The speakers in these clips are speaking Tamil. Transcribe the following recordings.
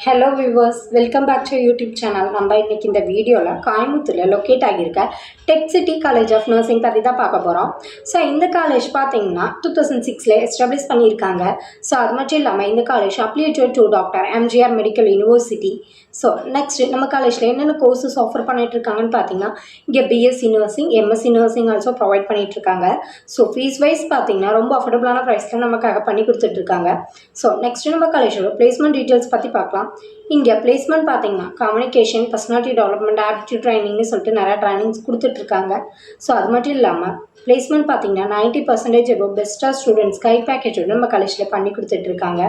Hello viewers, welcome back to YouTube channel. நம்ம இன்னைக்கு இந்த வீடியோவில் கோயம்புத்தூரில் லொக்கேட் ஆகியிருக்க tech city college of nursing பற்றி தான் பார்க்க போகிறோம். ஸோ இந்த காலேஜ் பார்த்தீங்கன்னா 2006 எஸ்டாப்ளிஷ் பண்ணியிருக்காங்க. ஸோ அது மட்டும் இல்லாமல் இந்த college affiliated to doctor MGR medical university. So next நம்ம காலேஜில் என்னென்ன கோர்சஸ் ஆஃபர் பண்ணிட்டு இருக்காங்கன்னு பார்த்தீங்கன்னா, இங்கே BSc nursing, MSc nursing also provide பண்ணிட்டு இருக்காங்க. ஸோ ஃபீஸ் வைஸ் பார்த்தீங்கன்னா ரொம்ப அஃபோர்டபுளான ப்ரைஸில் நமக்காக பண்ணி கொடுத்துட்ருக்காங்க. ஸோ நெக்ஸ்ட் நம்ம காலேஜோட பிளேஸ்மெண்ட் டீட்டெயில்ஸ் பற்றி பார்க்கலாம். இங்கே பிளேஸ்மெண்ட் பார்த்தீங்கன்னா கம்யூனிகேஷன், பர்சனாலிட்டி டெவலப்மெண்ட், ஆப்டிடியூட் ட்ரைனிங்னு சொல்லிட்டு நிறையா ட்ரைனிங்ஸ் கொடுத்துட்ருக்காங்க. ஸோ அது மட்டும் இல்லாமல் பிளேஸ்மெண்ட் பார்த்தீங்கன்னா 90% எபோவ் பெஸ்ட்டாக ஸ்டூடெண்ட்ஸ் கை பேக்கேஜோட நம்ம காலேஜில் பண்ணி கொடுத்துட்ருக்காங்க.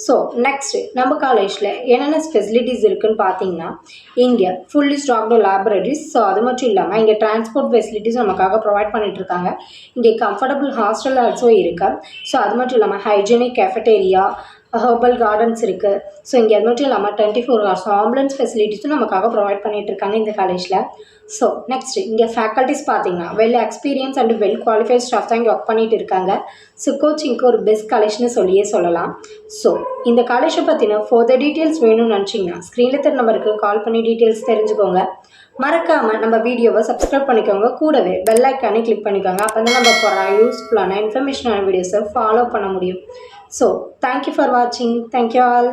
ஸோ நெக்ஸ்ட்டு நம்ம காலேஜில் என்னென்ன ஃபெசிலிட்டிஸ் இருக்குதுன்னு பார்த்தீங்கன்னா, இங்கே ஃபுல்லி ஸ்டாக்டு லேபரேட்டரிஸ். ஸோ அது மட்டும் இல்லாமல் இங்கே டிரான்ஸ்போர்ட் ஃபெசிலிட்டிஸ் நமக்காக ப்ரொவைட் பண்ணிகிட்ருக்காங்க. இங்கே கம்ஃபர்டபுள் ஹாஸ்டல் ஆல்சோ இருக்குது. ஸோ அது மட்டும் இல்லாமல் ஹைஜீனிக் கேஃபட்டேரியா, ஹெர்பல் கார்டன்ஸ் இருக்குது. ஸோ இங்கே அது மட்டும் இல்லாமல் 24 hours ஆம்புலன்ஸ் ஃபெசிலிட்டிஸும் நமக்காக ப்ரொவைட் பண்ணிகிட்ருக்காங்க இந்த காலேஜில். ஸோ நெக்ஸ்ட் இங்கே ஃபேக்கல்ட்டிஸ் பார்த்தீங்கன்னா well experience and well qualified staff தான் இங்கே ஒர்க் பண்ணிட்டு இருக்காங்க. ஸோ கோச்சிங்க்கு ஒரு பெஸ்ட் காலேஜ்னு சொல்லியே சொல்லலாம். ஸோ இந்த காலேஜை பற்றின ஃபர்தர் டீட்டெயில்ஸ் வேணும்னு நினச்சிங்கன்னா ஸ்க்ரீனில் தெரிய நம்பருக்கு கால் பண்ணி டீட்டெயில்ஸ் தெரிஞ்சுக்கோங்க. மறக்காமல் நம்ம வீடியோவை சப்ஸ்கிரைப் பண்ணிக்கோங்க. கூடவே பெல் ஐக்கானே கிளிக் பண்ணிக்கோங்க. அப்போ தான் நம்ம போகிற யூஸ்ஃபுல்லான இன்ஃபர்மேஷனான வீடியோஸை ஃபாலோ பண்ண முடியும். ஸோ தேங்க்யூ ஃபார் வாட்சிங். Thank you all.